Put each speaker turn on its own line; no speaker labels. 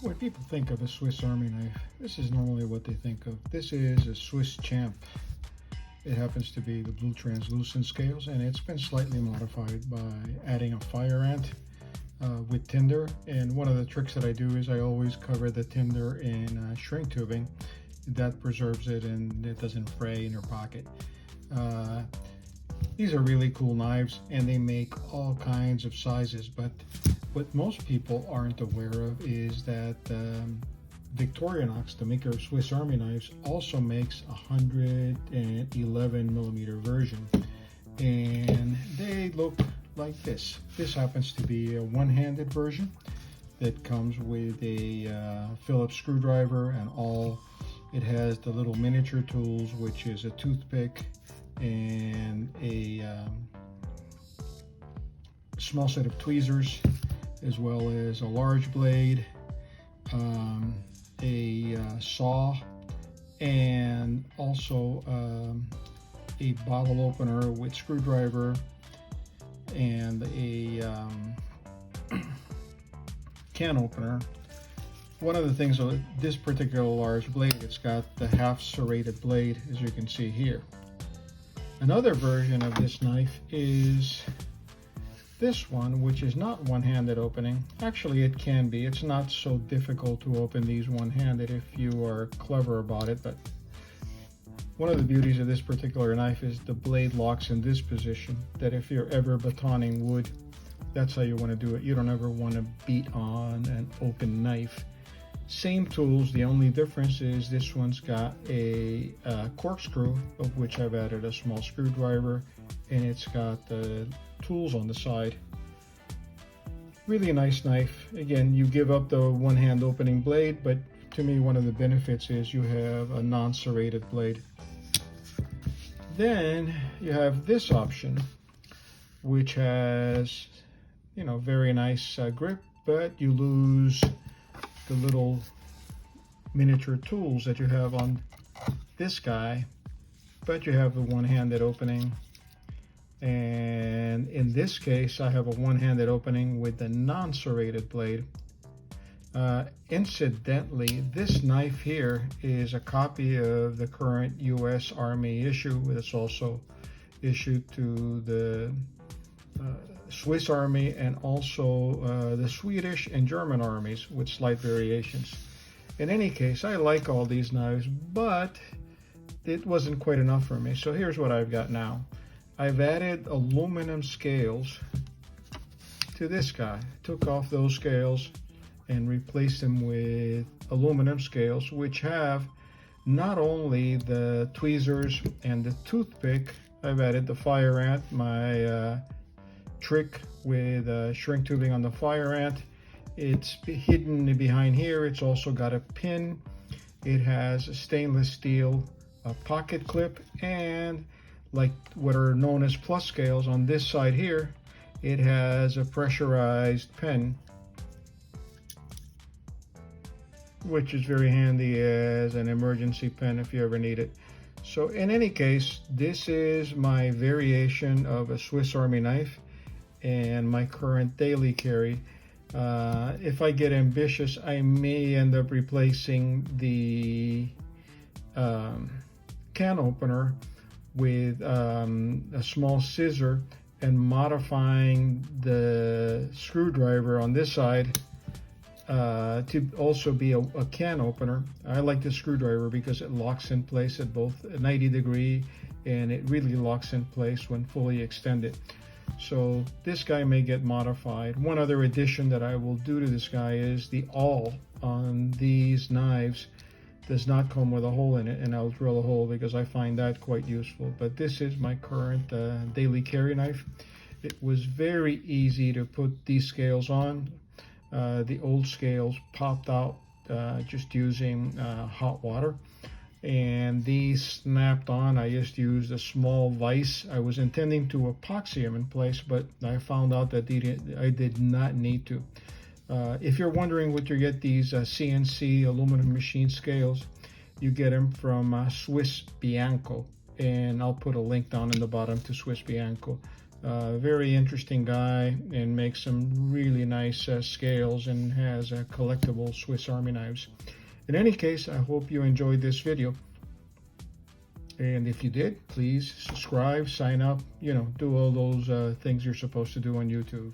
When people think of a Swiss Army knife, this is normally what they think of. This is a Swiss Champ. It happens to be the blue translucent scales, and it's been slightly modified by adding a fire ant with tinder. And one of the tricks that I do is I always cover the tinder in shrink tubing. That preserves it and it doesn't fray in your pocket. These are really cool knives, and they make all kinds of sizes, but what most people aren't aware of is that Victorinox, the maker of Swiss Army knives, also makes a 111 millimeter version, and they look like this. This happens to be a one-handed version that comes with a Phillips screwdriver and all. It has the little miniature tools, which is a toothpick and a small set of tweezers, as well as a large blade, a saw, and also a bottle opener with screwdriver and a can opener. One of the things with this particular large blade, it's got the half serrated blade, as you can see here. Another version of this knife is this one, which is not one-handed opening. Actually, it can be. It's not so difficult to open these one-handed if you are clever about it, but one of the beauties of this particular knife is the blade locks in this position, that if you're ever batoning wood, that's how you want to do it. You don't ever want to beat on an open knife. Same tools, the only difference is this one's got a corkscrew, of which I've added a small screwdriver, and it's got the tools on the side. Really a nice knife. Again, you give up the one-hand opening blade, but to me one of the benefits is you have a non-serrated blade. Then you have this option, which has, you know, very nice grip, but you lose the little miniature tools that you have on this guy, but you have the one-handed opening. And in this case, I have a one-handed opening with the non-serrated blade. Incidentally, this knife here is a copy of the current U.S. Army issue. It's also issued to the Swiss Army and also the Swedish and German armies with slight variations. In any case, I like all these knives, but it wasn't quite enough for me. So here's what I've got now. I've added aluminum scales to this guy. Took off those scales and replaced them with aluminum scales, which have not only the tweezers and the toothpick. I've added the fire ant, my trick with shrink tubing on the fire ant. It's hidden behind here. It's also got a pin. It has a stainless steel pocket clip, and like what are known as plus scales on this side here, it has a pressurized pen, which is very handy as an emergency pen if you ever need it. So in any case, this is my variation of a Swiss Army knife and my current daily carry. If I get ambitious, I may end up replacing the can opener with a small scissor and modifying the screwdriver on this side to also be a can opener. I like the screwdriver because it locks in place at both 90 degree, and it really locks in place when fully extended. So this guy may get modified. One other addition that I will do to this guy is the awl on these knives does not come with a hole in it, and I'll drill a hole because I find that quite useful. But this is my current daily carry knife. It was very easy to put these scales on. The old scales popped out just using hot water, and these snapped on. I just used a small vise. I was intending to epoxy them in place, but I found out that I did not need to. If you're wondering what you get these CNC aluminum machine scales, you get them from Swiss Bianco, and I'll put a link down in the bottom to Swiss Bianco. Very interesting guy, and makes some really nice scales, and has collectible Swiss Army knives. In any case, I hope you enjoyed this video. And if you did, please subscribe, sign up, do all those things you're supposed to do on YouTube.